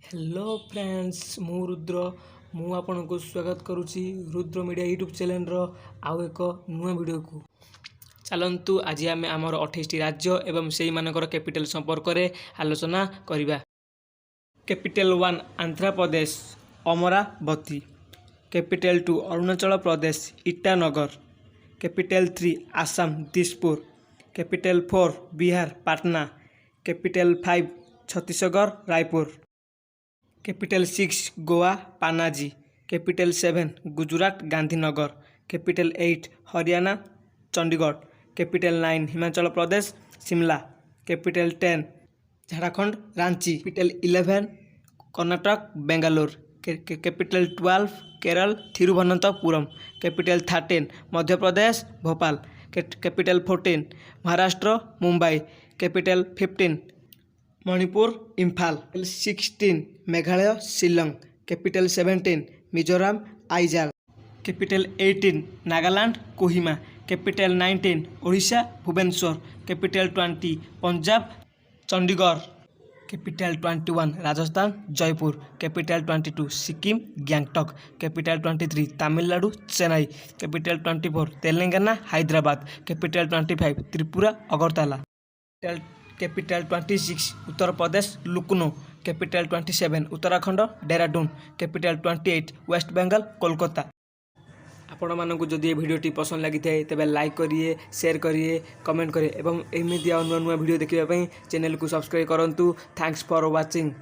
Hello friends मु रुद्र मु आपनको स्वागत करुच्ची रुद्र मीडिया यूट्यूब चैनल आउ एक नुआ वीडियो को चलतु आज आम आमर 28 राज्य एवं से मानकर कैपिटल संपर्क में आलोचना करिबा। Capital 1 Andhra Pradesh Amaravati. Capital 2 Arunachal Pradesh Itanagar. Capital 3 Assam Dispur. Capital 4 Bihar Patna. Capital 5 Chhattisgarh Raipur. Capital 6 Goa Panaji. Capital 7 Gujarat Gandhinagar. Capital 8 Haryana Chandigarh. Capital 9 Himachal Pradesh Shimla. Capital 10 Jharkhand Ranchi. Capital 11 Karnataka Bangalore. Capital 12 Kerala Thiruvananthapuram. Capital 13 Madhya Pradesh Bhopal. Capital 14 Maharashtra Mumbai. Capital 15 Manipur Imphal. 16 Meghalaya Shillong. Capital 17 Mizoram Aizawl. Capital 18 Nagaland Kohima. Capital 19 Odisha Bhubaneswar. Capital 20 Punjab Chandigarh. Capital 21 Rajasthan Jaipur. Capital 22 Sikkim Gangtok. Capital 23 Tamil Nadu Chennai. Capital 24 Telangana Hyderabad. Capital 25 Tripura Agartala. Capital 26 Uttar Pradesh Lucknow. Capital 27 Uttarakhand Dehradun. Capital 28 West Bengal Kolkata. आपण मानक जदि ये वीडियोटी पसंद लगी थाए तेज लाइक करिए शेयर करिए कमेंट करिए एवं एमती नुआ नुआ वीडियो देखा चैनल को सब्सक्राइब करूँ। Thanks for watching.